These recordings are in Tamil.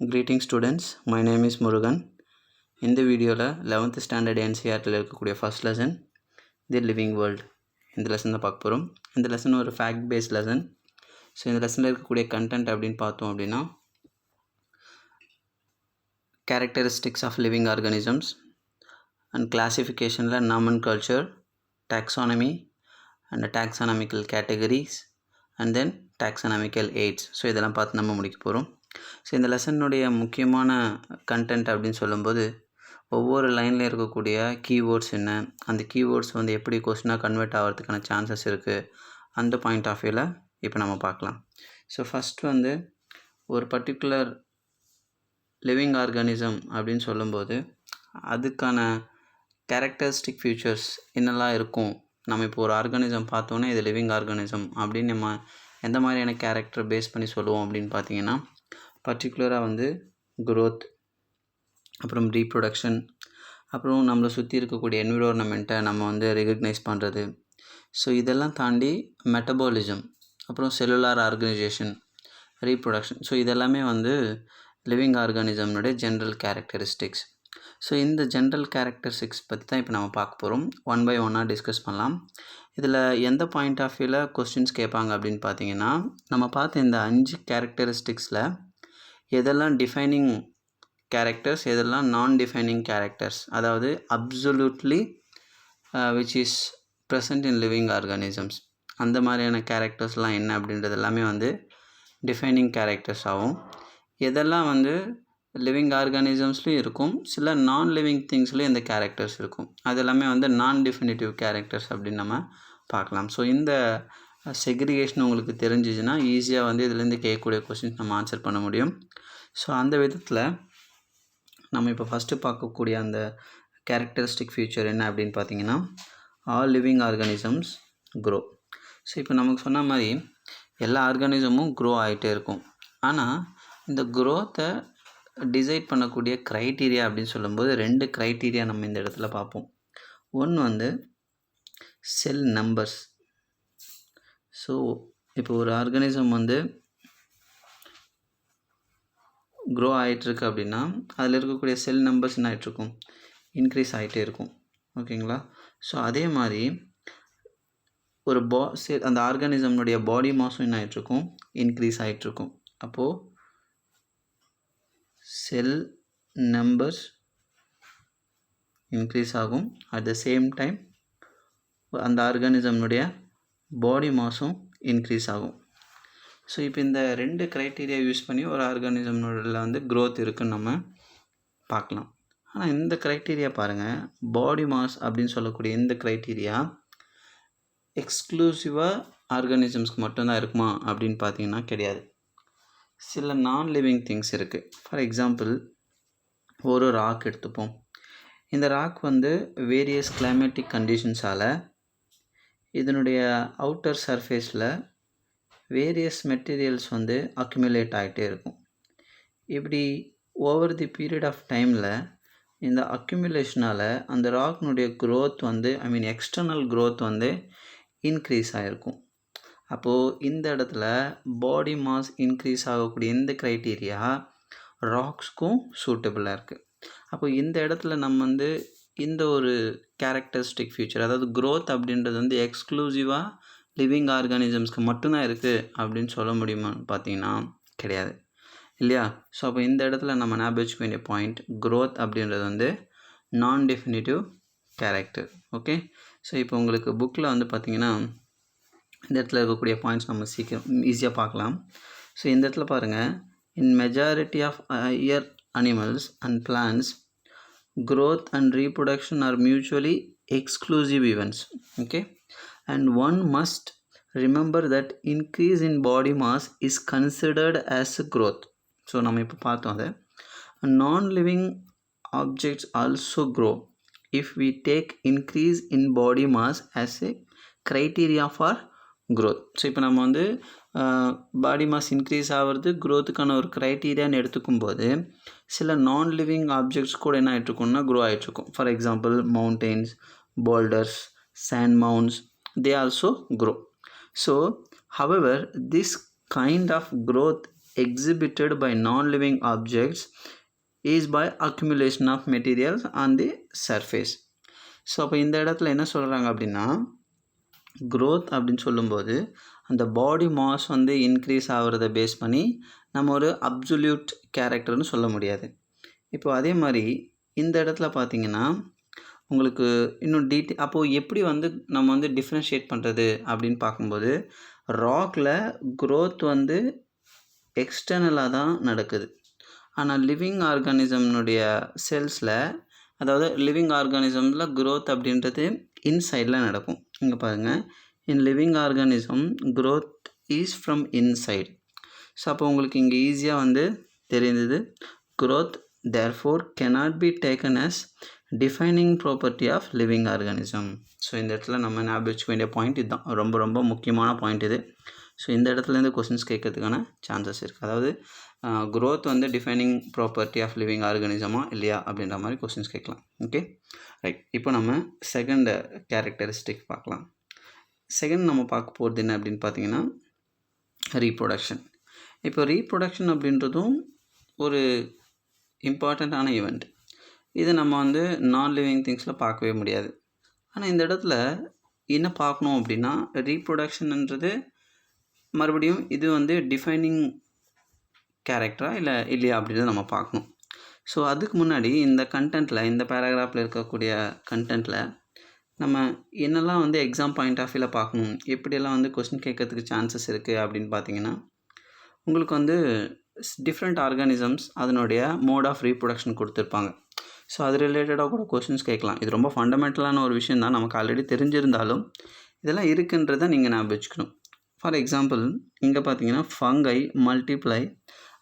Greetings students, my name is Murugan. இந்த வீடியோவில் 11th ஸ்டாண்டர்ட் என்சிஆர்டியில் இருக்கக்கூடிய ஃபர்ஸ்ட் லெசன் தி லிவிங் வேர்ல்டு இந்த லெசன் தான் பார்க்க போகிறோம். இந்த லெசன் ஒரு ஃபேக்ட் பேஸ்ட் லெசன். ஸோ இந்த லெசனில் இருக்கக்கூடிய கண்டென்ட் அப்படின்னு பார்த்தோம் அப்படின்னா characteristics of living organisms and கிளாசிஃபிகேஷனில் nomenclature, taxonomy and taxonomical categories and then taxonomical aids. So இதெல்லாம் பார்த்து நம்ம முடிக்க போகிறோம். ஸோ இந்த லெசனுடைய முக்கியமான கண்டென்ட் அப்படின்னு சொல்லும்போது ஒவ்வொரு லைனில் இருக்கக்கூடிய கீவேர்ட்ஸ் என்ன, அந்த கீவேர்ட்ஸ் வந்து எப்படி கொஸ்டினாக கன்வெர்ட் ஆகிறதுக்கான சான்சஸ் இருக்குது, அந்த பாயிண்ட் ஆஃப் வியூவில் இப்போ நம்ம பார்க்கலாம். ஸோ ஃபஸ்ட் வந்து ஒரு பர்டிகுலர் லிவிங் ஆர்கானிசம் அப்படின்னு சொல்லும்போது அதுக்கான கேரக்டரிஸ்டிக் ஃபீச்சர்ஸ் என்னெல்லாம் இருக்கும். நம்ம இப்போ ஒரு ஆர்கானிசம் பார்த்தோன்னே இது லிவிங் ஆர்கானிசம் அப்படின்னு நம்ம எந்த மாதிரியான கேரக்டர் பேஸ் பண்ணி சொல்லுவோம் அப்படின்னு பார்த்தீங்கன்னா பர்டிகுலராக வந்து க்ரோத், அப்புறம் ரீப்ரொடக்ஷன், அப்புறம் நம்மளை சுற்றி இருக்கக்கூடிய என்விரான்மெண்ட்டை நம்ம வந்து ரெகக்னைஸ் பண்ணுறது. ஸோ இதெல்லாம் தாண்டி மெட்டபாலிசம், அப்புறம் செல்லுலார் ஆர்கனைசேஷன், ரீப்ரொடக்ஷன். ஸோ இதெல்லாமே வந்து லிவிங் ஆர்கானிசம்னுடைய ஜென்ரல் கேரக்டரிஸ்டிக்ஸ். ஸோ இந்த ஜென்ரல் கேரக்டரிஸ்டிக்ஸ் பற்றி தான் இப்போ நம்ம பார்க்க போகிறோம். ஒன் பை ஒன்னாக டிஸ்கஸ் பண்ணலாம். இதில் எந்த பாயிண்ட் ஆஃப் வியூவில் கொஸ்டின்ஸ் கேட்பாங்க அப்படின்னு பார்த்தீங்கன்னா நம்ம பார்த்த இந்த 5 கேரக்டரிஸ்டிக்ஸில் எதெல்லாம் டிஃபைனிங் கேரக்டர்ஸ், எதெல்லாம் நான் டிஃபைனிங் கேரக்டர்ஸ், அதாவது absolutely which is present in living organisms, அந்த மாதிரியான கேரக்டர்ஸ்லாம் என்ன அப்படின்றது எல்லாமே வந்து டிஃபைனிங் கேரக்டர்ஸ் ஆகும். எதெல்லாம் வந்து லிவிங் ஆர்கானிசம்ஸ்லேயும் இருக்கும், சில நான் லிவிங் திங்ஸ்லேயும் இந்த கேரக்டர்ஸ் இருக்கும், அது எல்லாமே வந்து நான் டிஃபினிட்டிவ் கேரக்டர்ஸ் அப்படின்னு நம்ம பார்க்கலாம். ஸோ இந்த செக்ரிகேஷன் உங்களுக்கு தெரிஞ்சிச்சுன்னா ஈஸியாக வந்து இதுலேருந்து கேட்கக்கூடிய கொஸ்டின்ஸ் நம்ம ஆன்சர் பண்ண முடியும். ஸோ அந்த விதத்தில் நம்ம இப்போ ஃபஸ்ட்டு பார்க்கக்கூடிய அந்த கேரக்டரிஸ்டிக் ஃபீச்சர் என்ன அப்படின்னு பார்த்தீங்கன்னா all living organisms grow. So இப்போ நமக்கு சொன்ன மாதிரி எல்லா ஆர்கானிசமும் க்ரோ ஆகிட்டே இருக்கும். ஆனால் இந்த க்ரோத்தை டிசைட் பண்ணக்கூடிய க்ரைட்டீரியா அப்படின்னு சொல்லும்போது 2 க்ரைட்டீரியா நம்ம இந்த இடத்துல பார்ப்போம். ஒன்று வந்து செல் நம்பர்ஸ். ஸோ இப்போ ஒரு ஆர்கானிசம் வந்து க்ரோ ஆகிட்டுருக்கு அப்படின்னா அதில் இருக்கக்கூடிய செல் நம்பர்ஸ் என்ன ஆகிட்ருக்கும், இன்க்ரீஸ் ஆகிட்டே இருக்கும். ஓகேங்களா? ஸோ அதே மாதிரி ஒரு அந்த ஆர்கானிசம்னுடைய பாடி மாஸும் என்ன ஆகிட்ருக்கும், இன்க்ரீஸ் ஆகிட்ருக்கும். அப்போது செல் நம்பர்ஸ் இன்க்ரீஸ் ஆகும், அட் த சேம் டைம் அந்த ஆர்கானிசம்னுடைய பாடி மாஸும் இன்க்ரீஸ் ஆகும். ஸோ இப்போ இந்த 2 க்ரைட்டீரியா யூஸ் பண்ணி ஒரு ஆர்கானிசம்ல வந்து க்ரோத் இருக்குன்னு நம்ம பார்க்கலாம். ஆனால் இந்த க்ரைட்டீரியா பாருங்கள், பாடி மாஸ் அப்படின்னு சொல்லக்கூடிய இந்த க்ரைட்டீரியா எக்ஸ்க்ளூசிவாக ஆர்கானிசம்ஸ்க்கு மட்டும்தான் இருக்குமா அப்படின்னு பார்த்தீங்கன்னா கிடையாது. சில நான் லிவிங் திங்ஸ் இருக்குது. ஃபார் எக்ஸாம்பிள் ஒரு ராக் எடுத்துப்போம். இந்த ராக் வந்து வேரியஸ் கிளைமேட்டிக் கண்டிஷன்ஸால் இதனுடைய அவுட்டர் சர்ஃபேஸில் வேரியஸ் மெட்டீரியல்ஸ் வந்து அக்யூமுலேட் ஆகிட்டே இருக்கும். இப்படி ஓவர் தி பீரியட் ஆஃப் டைமில் இந்த அக்யூமுலேஷனால் அந்த ராக்னுடைய க்ரோத் வந்து எக்ஸ்டர்னல் க்ரோத் வந்து இன்க்ரீஸ் ஆகிருக்கும். அப்போது இந்த இடத்துல பாடி மாஸ் இன்க்ரீஸ் ஆகக்கூடிய இந்த க்ரைட்டீரியா ராக்ஸ்க்கும் சூட்டபிளாக இருக்குது. அப்போ இந்த இடத்துல நம்ம வந்து இந்த ஒரு கேரக்டரிஸ்டிக் ஃபீச்சர், அதாவது க்ரோத் அப்படின்றது வந்து எக்ஸ்க்ளூசிவாக லிவிங் ஆர்கானிசம்ஸ்க்கு மட்டும்தான் இருக்குது அப்படின்னு சொல்ல முடியுமான்னு பார்த்தீங்கன்னா கிடையாது, இல்லையா? ஸோ அப்போ இந்த இடத்துல நம்ம ஞாபகம் வச்சுக்க வேண்டிய பாயிண்ட், க்ரோத் அப்படின்றது வந்து நான் டெஃபினிட்டிவ் கேரக்டர். ஓகே. ஸோ இப்போ உங்களுக்கு புக்கில் வந்து பார்த்திங்கன்னா இந்த இடத்துல இருக்கக்கூடிய பாயிண்ட்ஸ் நம்ம ஈஸியாக பார்க்கலாம். ஸோ இந்த இடத்துல பாருங்கள், in majority of higher animals and plants growth and reproduction are mutually exclusive events. Okay, and one must remember that increase in body mass is considered as growth. So நம்ம இப்போ பார்த்தோம் அதை non-living objects also grow if we take increase in body mass as a criteria for growth. So இப்போ நம்ம வந்து பாடி மாஸ் இன்க்ரீஸ் ஆகிறது க்ரோத்துக்கான ஒரு க்ரைட்டீரியான்னு எடுத்துக்கும்போது சில நான் லிவிங் ஆப்ஜெக்ட்ஸ் கூட என்ன ஆகிட்ருக்கும்னா க்ரோ ஆகிட்ருக்கும். For example mountains, boulders, sand mounds, they also grow. So however this kind of growth exhibited by non-living objects is by accumulation of materials on the surface. So அப்போ இந்த இடத்துல என்ன சொல்கிறாங்க அப்படின்னா, growth அப்படின்னு சொல்லும்போது அந்த பாடி மாஸ் வந்து இன்க்ரீஸ் ஆகிறத பேஸ் பண்ணி நம்ம ஒரு அப்சல்யூட் கேரக்டர்னு சொல்ல முடியாது. இப்போ அதே மாதிரி இந்த இடத்துல பார்த்திங்கன்னா உங்களுக்கு இன்னும் அப்போது எப்படி வந்து நம்ம வந்து டிஃப்ரென்ஷியேட் பண்ணுறது அப்படின்னு பார்க்கும்போது, ராக்கில் க்ரோத் வந்து எக்ஸ்டர்னலாக தான் நடக்குது. ஆனால் லிவிங் ஆர்கானிசம்னுடைய செல்ஸில், அதாவது லிவிங் ஆர்கானிசமில் க்ரோத் அப்படின்றது இன்சைடில் நடக்கும். இங்கே பாருங்கள், in living organism growth is from inside. So அப்போ உங்களுக்கு இங்கே ஈஸியாக வந்து தெரிந்தது, growth therefore cannot be taken as defining property of living organism. So இந்த இடத்துல நம்ம ஞாபகம் வச்சுக்க வேண்டிய பாயிண்ட் இதுதான், ரொம்ப ரொம்ப முக்கியமான பாயிண்ட் இது. ஸோ இந்த இடத்துலேருந்து கொஸ்டின்ஸ் கேட்கறதுக்கான சான்சஸ் இருக்குது. அதாவது க்ரோத் வந்து டிஃபைனிங் ப்ராப்பர்ட்டி ஆஃப் லிவிங் ஆர்கானிசமா இல்லையா அப்படின்ற மாதிரி கொஸ்டின்ஸ் கேட்கலாம். Okay right. இப்போ நம்ம செகண்ட் கேரக்டரிஸ்டிக் பார்க்கலாம். செகண்ட் நம்ம பார்க்க போகிறது என்ன அப்படின்னு பார்த்தீங்கன்னா, ரீப்ரொடக்ஷன். இப்போ ரீப்ரொடக்ஷன் அப்படின்றதும் ஒரு இம்பார்ட்டண்ட்டான ஈவெண்ட். இது நம்ம வந்து நான் லிவிங் திங்ஸில் பார்க்கவே முடியாது. ஆனால் இந்த இடத்துல என்ன பார்க்கணும் அப்படின்னா, ரீப்ரொடக்ஷன்ன்றது மறுபடியும் இது வந்து டிஃபைனிங் கேரக்டரா இல்லையா அப்படின்றத நம்ம பார்க்கணும். ஸோ அதுக்கு முன்னாடி இந்த கண்டென்ட்டில், இந்த பேராகிராஃபில் இருக்கக்கூடிய கண்டென்ட்டில் நம்ம என்னெல்லாம் வந்து எக்ஸாம் பாயிண்ட் ஆஃப் வியூவில் பார்க்கணும், எப்படியெல்லாம் வந்து கொஸ்டின் கேட்கறதுக்கு சான்சஸ் இருக்குது அப்படின்னு பார்த்தீங்கன்னா, உங்களுக்கு வந்து டிஃப்ரெண்ட் ஆர்கானிசம்ஸ் அதனுடைய மோட் ஆஃப் ரீப்ரொடக்ஷன் கொடுத்துருப்பாங்க. ஸோ அது ரிலேட்டடாக கூட கொஸ்டின்ஸ் கேட்கலாம். இது ரொம்ப ஃபண்டமெண்டலான ஒரு விஷயம் தான், நமக்கு ஆல்ரெடி தெரிஞ்சிருந்தாலும் இதெல்லாம் இருக்குன்றதை நீங்கள் ஞாபகம் வச்சுக்கணும். ஃபார் எக்ஸாம்பிள் இங்கே பார்த்தீங்கன்னா, fungi multiply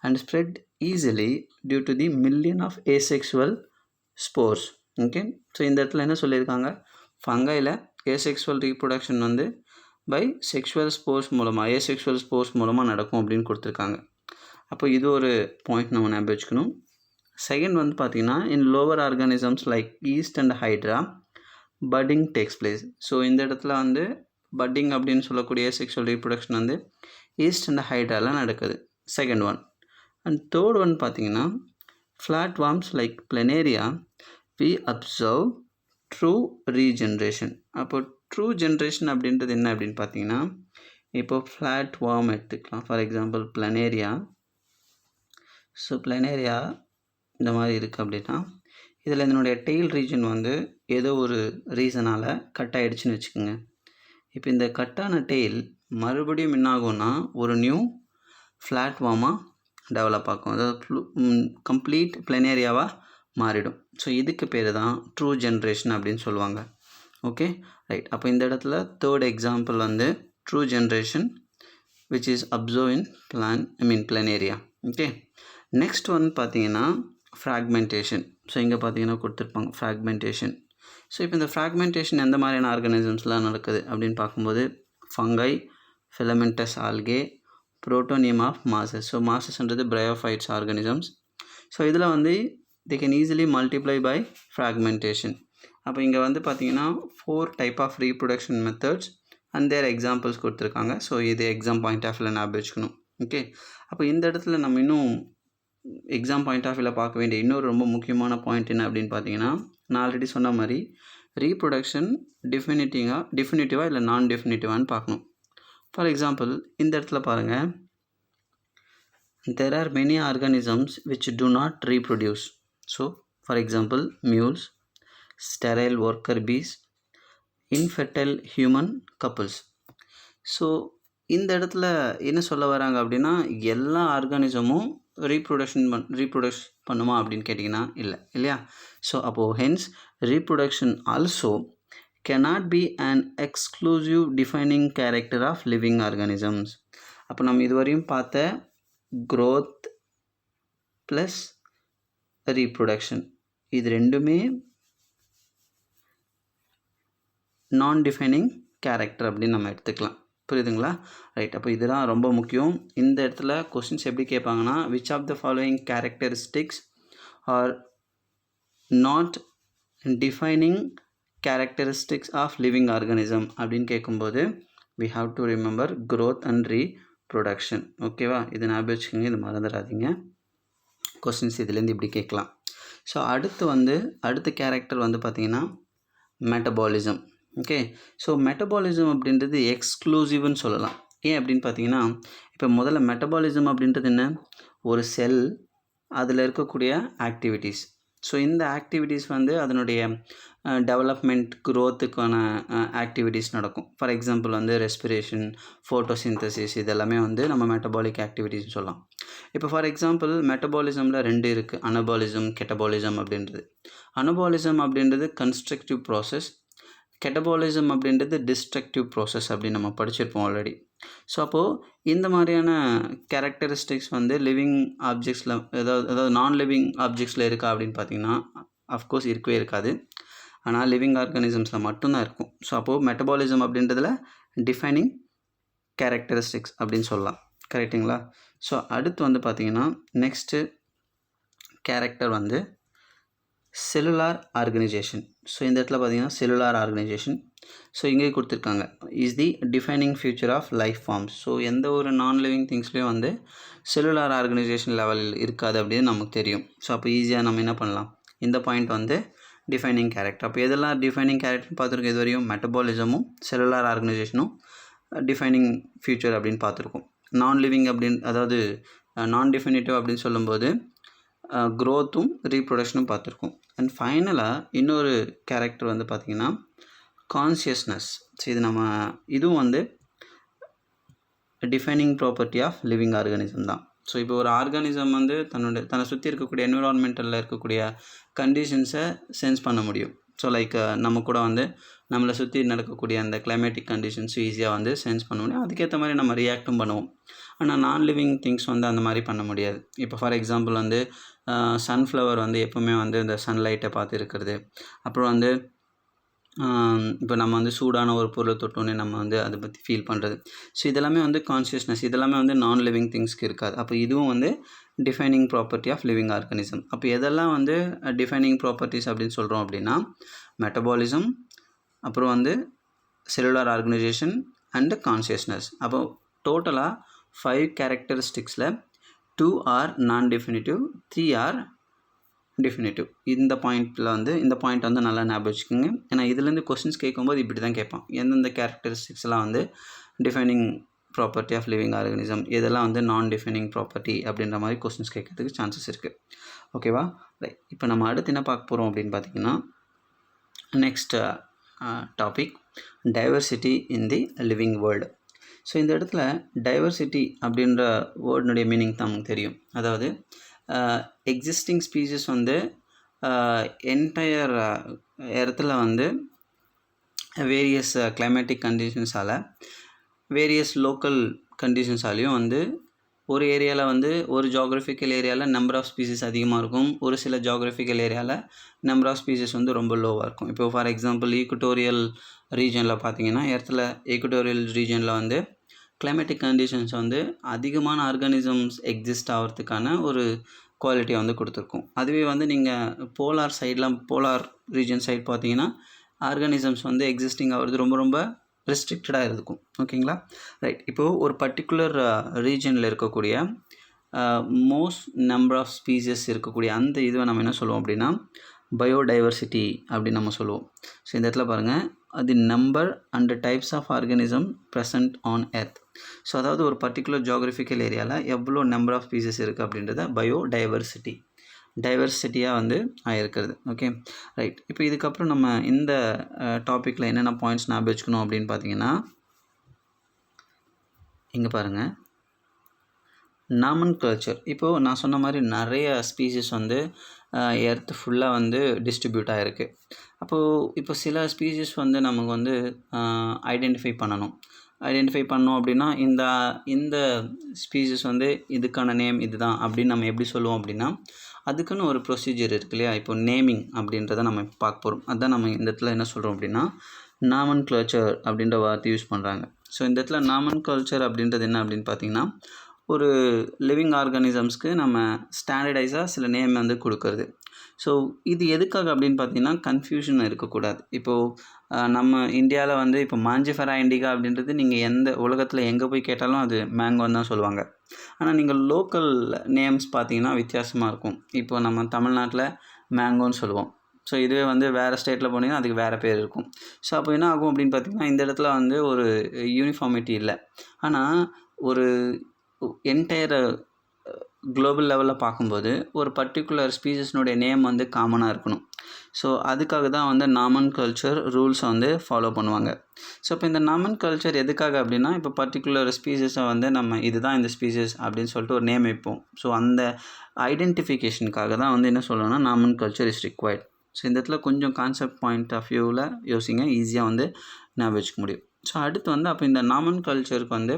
and spread easily due to the million of asexual spores. Okay, so இந்த இடத்துல என்ன சொல்லியிருக்காங்க, ஃபங்கையில் ஏசெக்சுவல் ரீப்ரொடக்ஷன் வந்து பை செக்ஷுவல் ஸ்போர்ஸ் மூலமாக, ஏசெக்சுவல் ஸ்போர்ஸ் மூலமாக நடக்கும் அப்படின்னு கொடுத்துருக்காங்க. அப்போ இது ஒரு பாயிண்ட் நம்ம ஞாபகம் வச்சுக்கணும். செகண்ட் வந்து பார்த்திங்கன்னா, in lower organisms like yeast and hydra budding takes place. So இந்த இடத்துல வந்து பட்டிங் அப்படின்னு சொல்லக்கூடிய செக்ஷுவல் ரீப்ரொடக்ஷன் வந்து ஈஸ்ட் அண்ட் ஹைட்ராவில் நடக்குது. Second one. And third one பார்த்திங்கன்னா, flat worms like planaria we observe true regeneration. அப்போ ட்ரூ ஜென்ரேஷன் அப்படின்றது என்ன அப்படின்னு பார்த்தீங்கன்னா, இப்போ ஃப்ளாட் வார்ம் எடுத்துக்கலாம். For example planaria. So planaria இந்த மாதிரி இருக்குது அப்படின்னா, இதில் இதனுடைய டெய்ல் ரீஜன் வந்து ஏதோ ஒரு ரீசனால் கட் ஆகிடுச்சின்னு வச்சுக்கோங்க. இப்போ இந்த கட்டான டெய்ல் மறுபடியும் என்னாகும்னா ஒரு நியூ ஃப்ளாட் வார்மாக டெவலப் ஆகும், அதாவது கம்ப்ளீட் பிளனேரியாவாக மாறிடும். ஸோ இதுக்கு பேர் தான் ட்ரூ ஜென்ரேஷன் அப்படின்னு சொல்லுவாங்க. Okay right. அப்போ இந்த இடத்துல தேர்ட் எக்ஸாம்பிள் வந்து true generation which is observe in planaria. Okay, next வந்து பார்த்தீங்கன்னா ஃப்ராக்மெண்டேஷன். ஸோ இங்கே பார்த்தீங்கன்னா கொடுத்துருப்பாங்க ஃப்ராக்மெண்டேஷன். ஸோ இப்போ இந்த ஃப்ராக்மெண்டேஷன் எந்த மாதிரியான ஆர்கானிசம்ஸ்லாம் நடக்குது அப்படின்னு பார்க்கும்போது, fungi, filamentous algae, protonema of mosses. So மாசஸ்ன்றது பிரையோஃபைட்ஸ் ஆர்கானிசம்ஸ். ஸோ இதில் வந்து they can easily multiply by fragmentation. அப்போ இங்கே வந்து பார்த்தீங்கன்னா 4 type of reproduction methods and their examples கொடுத்துருக்காங்க. ஸோ இது எக்ஸாம் பாயிண்ட் ஆஃப் வியூவில் ஞாபகம் வச்சுக்கணும். ஓகே, அப்போ இந்த இடத்துல நம்ம இன்னும் எக்ஸாம் பாயிண்ட் ஆஃப் வியூவில் பார்க்க வேண்டிய இன்னொரு ரொம்ப முக்கியமான பாயிண்ட் என்ன அப்படின்னு பார்த்தீங்கன்னா, நான் ஆல்ரெடி சொன்ன மாதிரி ரீப்ரொடக்ஷன் டெஃபினிட்டிவாக இல்லை நான் டெஃபினிட்டிவான்னு பார்க்கணும். ஃபார் எக்ஸாம்பிள் இந்த இடத்துல பாருங்கள், there are many organisms which do not reproduce. So for example mules, sterile worker bees, infertile human couples. So இந்த இடத்துல என்ன சொல்ல வராங்க அப்படின்னா, எல்லா ஆர்கானிசமும் ரீப்ரொடக்ஷன் பண்ணுமா அப்படின்னு கேட்டிங்கன்னா இல்லையா. ஸோ அப்போது hence reproduction also cannot be an exclusive defining character of living organisms. அப்போ நம்ம இதுவரையும் பார்த்த growth plus reproduction இது ரெண்டுமே நான் டிஃபைனிங் கேரக்டர் அப்படின்னு நம்ம எடுத்துக்கலாம். புரியுதுங்களா? ரைட். அப்போ இதெல்லாம் ரொம்ப முக்கியம். இந்த இடத்துல கொஸ்டின்ஸ் எப்படி கேட்பாங்கன்னா, which of the following characteristics are not defining characteristics of living organism அப்படின்னு கேட்கும்போது we have to remember growth and production. ஓகேவா? இது ஞாபகம் வச்சுக்கோங்க, இது மறந்துடாதீங்க. கொஸ்டின்ஸ் இதுலேருந்து இப்படி கேட்கலாம். ஸோ அடுத்த கேரக்டர் வந்து பார்த்திங்கன்னா மெட்டபாலிசம். ஓகே, ஸோ மெட்டபாலிசம் அப்படின்றது எக்ஸ்க்ளூசிவ்னு சொல்லலாம். ஏன் அப்படின்னு பார்த்தீங்கன்னா, இப்போ முதல்ல மெட்டபாலிசம் அப்படின்றது என்ன? ஒரு செல், அதில் இருக்கக்கூடிய ஆக்டிவிட்டீஸ். ஸோ இந்த ஆக்டிவிட்டீஸ் வந்து அதனுடைய டெவலப்மெண்ட் க்ரோத்துக்கான ஆக்டிவிட்டீஸ் நடக்கும். ஃபார் எக்ஸாம்பிள் வந்து ரெஸ்பிரேஷன், ஃபோட்டோசிந்தசிஸ், இதெல்லாமே வந்து நம்ம மெட்டபாலிக் ஆக்டிவிட்டீஸ்னு சொல்லலாம். இப்போ ஃபார் எக்ஸாம்பிள் மெட்டபாலிசமில் 2 இருக்குது, அனபாலிசம், கெட்டபாலிசம் அப்படின்றது. அனபாலிசம் அப்படின்றது கன்ஸ்ட்ரக்டிவ் ப்ராசஸ், கெட்டபாலிசம் அப்படின்றது டிஸ்ட்ரக்டிவ் ப்ராசஸ் அப்படின்னு நம்ம படிச்சிருப்போம் ஆல்ரெடி. ஸோ அப்போது இந்த மாதிரியான கேரக்டரிஸ்டிக்ஸ் வந்து லிவிங் ஆப்ஜெக்ட்ஸில் அதாவது நான் லிவிங் ஆப்ஜெக்ட்ஸில் இருக்கா அப்படின்னு பார்த்தீங்கன்னா அஃப்கோர்ஸ் இருக்கவே இருக்காது. ஆனால் லிவிங் ஆர்கானிசம்ஸில் மட்டும்தான் இருக்கும். ஸோ அப்போது மெட்டபாலிசம் அப்படின்றதில் டிஃபைனிங் கேரக்டரிஸ்டிக்ஸ் அப்படின்னு சொல்லலாம். கரெக்டுங்களா? ஸோ அடுத்து வந்து பார்த்திங்கன்னா நெக்ஸ்ட்டு கேரக்டர் வந்து செல்லுலார் ஆர்கனைசேஷன். ஸோ இந்த இடத்துல பார்த்தீங்கன்னா செல்லுலார் ஆர்கனைசேஷன். ஸோ இங்கே கொடுத்துருக்காங்க, is the defining feature of life forms. So எந்த ஒரு நான் லிவிங் திங்ஸ்லேயும் வந்து செல்லுலார் ஆர்கனைசேஷன் லெவலில் இருக்காது அப்படின்னு நமக்கு தெரியும். ஸோ அப்போ ஈஸியாக நம்ம என்ன பண்ணலாம், இந்த பாயிண்ட் வந்து டிஃபைனிங் கேரக்டர். அப்போ எதெல்லாம் டிஃபைனிங் கேரக்டர்னு பார்த்துருக்கோம் இது வரையும்? மெட்டபாலிசமும் செல்லுலார் ஆர்கனைசேஷனும் டிஃபைனிங் ஃபியூச்சர் அப்படின்னு பார்த்துருக்கோம். நான் லிவிங் அப்படின்னு அதாவது நான் டிஃபினிட்டிவ் அப்படின்னு சொல்லும்போது க்ரோத்தும் ரீப்ரொடக்ஷனும் பார்த்துருக்கோம். அண்ட் ஃபைனலாக இன்னொரு கேரக்டர் வந்து பார்த்திங்கன்னா கான்சியஸ்னஸ். ஸோ இதுவும் வந்து defining property of living organism தான். ஸோ இப்போ ஒரு ஆர்கானிசம் வந்து தன்னை சுற்றி இருக்கக்கூடிய என்விரான்மெண்டலில் இருக்கக்கூடிய கண்டிஷன்ஸை சென்ஸ் பண்ண முடியும். ஸோ லைக் நம்ம கூட வந்து நம்மளை சுற்றி நடக்கக்கூடிய அந்த கிளைமேட்டிக் கண்டிஷன்ஸும் ஈஸியாக வந்து சென்ஸ் பண்ண முடியும். அதுக்கேற்ற மாதிரி நம்ம ரியாக்டும் பண்ணுவோம். ஆனால் நான் லிவிங் திங்ஸ் வந்து அந்த மாதிரி பண்ண முடியாது. இப்போ ஃபார் எக்ஸாம்பிள் வந்து சன்ஃப்ளவர் வந்து எப்போவுமே வந்து இந்த சன்லைட்டை பார்த்து இருக்கிறது. அப்புறம் வந்து இப்போ நம்ம வந்து சூடான ஒரு பொருளை தொட்டோன்னே நம்ம வந்து அதை பற்றி ஃபீல் பண்ணுறது. ஸோ இதெல்லாமே வந்து கான்ஷியஸ்னஸ், இதெல்லாமே வந்து நான் லிவிங் திங்ஸ்க்கு இருக்காது. அப்போ இதுவும் வந்து defining property of living organism. அப்போ எதெல்லாம் வந்து டிஃபைனிங் ப்ராப்பர்ட்டிஸ் அப்படின்னு சொல்கிறோம் அப்படின்னா மெட்டபாலிசம், அப்புறம் வந்து செல்லுலார் ஆர்கனைசேஷன் அண்டு கான்ஷியஸ்னஸ். அப்போ டோட்டலாக 5 கேரக்டரிஸ்டிக்ஸில் 2 ஆர் நான் டெஃபினிட்டிவ், 3 ஆர் டெஃபினிட்டிவ். இந்த பாயிண்ட் வந்து நல்லா ஞாபகம் வச்சுக்கோங்க. ஏன்னா இதுலேருந்து கொஸ்டின்ஸ் கேட்கும்போது இப்படி தான் கேட்பான், எந்தெந்த கேரக்டரிஸ்டிக்ஸ்லாம் வந்து defining property of living organism, இதெல்லாம் வந்து நான் டிஃபைனிங் ப்ராப்பர்ட்டி அப்படின்ற மாதிரி கொஸ்டின்ஸ் கேட்கறதுக்கு சான்சஸ் இருக்குது. ஓகேவா? ரைட். இப்போ நம்ம அடுத்து என்ன பார்க்க போகிறோம் அப்படின்னு பார்த்திங்கன்னா next topic diversity in the living world. So இந்த இடத்துல டைவர்சிட்டி அப்படின்ற வேர்டுனுடைய மீனிங் தான் நமக்கு தெரியும். அதாவது எக்ஸிஸ்டிங் ஸ்பீஷஸ் வந்து என்டையர் இடத்துல வந்து வேரியஸ் கிளைமேட்டிக் கண்டிஷன்ஸால், வேரியஸ் லோக்கல் கண்டிஷன்ஸாலையும் வந்து ஒரு ஏரியாவில் வந்து ஒரு ஜியாகிரபிக்கல் ஏரியாவில் நம்பர் ஆஃப் ஸ்பீஷஸ் அதிகமாக இருக்கும், ஒரு சில ஜியாகிரபிக்கல் ஏரியாவில் நம்பர் ஆஃப் ஸ்பீஷஸ் வந்து ரொம்ப லோவாக இருக்கும். இப்போ ஃபார் எக்ஸாம்பிள் ஈக்குட்டோரியல் ரீஜனில் பார்த்தீங்கன்னா இடத்துல ஈக்குட்டோரியல் ரீஜனில் வந்து கிளைமேட்டிக் கண்டிஷன்ஸ் வந்து அதிகமான ஆர்கானிசம்ஸ் எக்ஸிஸ்ட் ஆகிறதுக்கான ஒரு குவாலிட்டியை வந்து கொடுத்துருக்கும். அதுவே வந்து நீங்கள் போலார் ரீஜன் சைட் பார்த்தீங்கன்னா ஆர்கானிசம்ஸ் வந்து எக்ஸிஸ்டிங் ஆகிறது ரொம்ப ரொம்ப ரெஸ்ட்ரிக்டடாக இருக்கும். ஓகேங்களா? ரைட். இப்போது ஒரு பர்டிகுலர் ரீஜனில் இருக்கக்கூடிய மோஸ்ட் நம்பர் ஆஃப் ஸ்பீஷஸ் இருக்கக்கூடிய அந்த இதுவை நம்ம என்ன சொல்லுவோம் அப்படின்னா பயோடைவர்சிட்டி அப்படின்னு நம்ம சொல்லுவோம். ஸோ இந்த இடத்துல பாருங்கள், அது number and types of organism present on earth. So அதாவது ஒரு பர்டிகுலர் ஜியாகிரபிக்கல் ஏரியாவில் எவ்வளோ நம்பர் ஆஃப் ஸ்பீஷஸ் இருக்குது அப்படின்றத டைவர்சிட்டியாக வந்து ஆகிருக்கிறது. Okay, right. இப்போ இதுக்கப்புறம் நம்ம இந்த டாப்பிக்கில் என்னென்ன பாயிண்ட்ஸ் ஞாபகம் வச்சுக்கணும் அப்படின்னு பார்த்தீங்கன்னா இங்கே பாருங்கள், நாமன்கிளச்சர். இப்போது நான் சொன்ன மாதிரி நிறைய ஸ்பீஷஸ் வந்து எர்த் ஃபுல்லாக வந்து டிஸ்ட்ரிபியூட் ஆகிருக்கு. இப்போ சில ஸ்பீஷஸ் வந்து நமக்கு வந்து ஐடென்டிஃபை பண்ணோம் அப்படின்னா இந்த ஸ்பீஷஸ் வந்து இதுக்கான நேம் இதுதான் அப்படின்னு நம்ம எப்படி சொல்லுவோம் அப்படின்னா அதுக்குன்னு ஒரு ப்ரொசீஜர் இருக்கு இல்லையா? இப்போ நேமிங் அப்படின்றத நம்ம பார்க்க போகிறோம். அதுதான் நம்ம இந்த இடத்துல என்ன சொல்கிறோம் அப்படின்னா நாமன்கிளச்சர் அப்படின்ற வார்த்தை யூஸ் பண்ணுறாங்க. ஸோ இந்த இடத்துல நாமன்கிளச்சர் அப்படின்றது என்ன அப்படின்னு பார்த்தீங்கன்னா ஒரு லிவிங் ஆர்கானிசம்ஸ்க்கு நம்ம ஸ்டாண்டர்டைஸாக சில நேம் வந்து கொடுக்கறது. ஸோ இது எதுக்காக அப்படின்னு பார்த்தீங்கன்னா கன்ஃப்யூஷன் இருக்கக்கூடாது. இப்போது நம்ம இந்தியாவில் வந்து இப்போ மாஞ்சிஃபெரா இண்டிகா அப்படின்றது நீங்கள் எந்த உலகத்தில் எங்கே போய் கேட்டாலும் அது மேங்கோன்னு தான் சொல்லுவாங்க. ஆனால் நீங்கள் லோக்கல் நேம்ஸ் பார்த்தீங்கன்னா வித்தியாசமாக இருக்கும். இப்போ நம்ம தமிழ்நாட்டில் மேங்கோன்னு சொல்லுவோம். ஸோ இதுவே வந்து வேறு ஸ்டேட்டில் போனீங்கன்னா அதுக்கு வேறு பேர் இருக்கும். ஸோ அப்போ என்ன ஆகும் அப்படின்னு பார்த்தீங்கன்னா இந்த இடத்துல வந்து ஒரு யூனிஃபார்மிட்டி இல்லை. ஆனால் ஒரு என்டையர் குளோபல் லெவலில் பார்க்கும்போது ஒரு பர்டிகுலர் ஸ்பீஷஸ்னுடைய நேம் வந்து காமனாக இருக்கணும். ஸோ அதுக்காக தான் வந்து நாமன் கல்ச்சர் ரூல்ஸை வந்து ஃபாலோ பண்ணுவாங்க. ஸோ இப்போ இந்த நாமன் கல்ச்சர் எதுக்காக அப்படின்னா இப்போ பர்டிகுலர் ஸ்பீஷஸை வந்து நம்ம இதுதான் இந்த ஸ்பீஷஸ் அப்படின்னு சொல்லிட்டு ஒரு நேம் வைப்போம். ஸோ அந்த ஐடென்டிஃபிகேஷனுக்காக தான் வந்து என்ன சொல்லணும்னா நாமன் கல்ச்சர் இஸ் ரிக்வயர்ட். ஸோ இந்த இடத்துல கொஞ்சம் கான்செப்ட் பாயிண்ட் ஆஃப் வியூவில் யோசிங்க, ஈஸியாக வந்து ஞாபகம் வச்சுக்க முடியும். ஸோ அடுத்து வந்து அப்போ இந்த நாமன் கல்ச்சருக்கு வந்து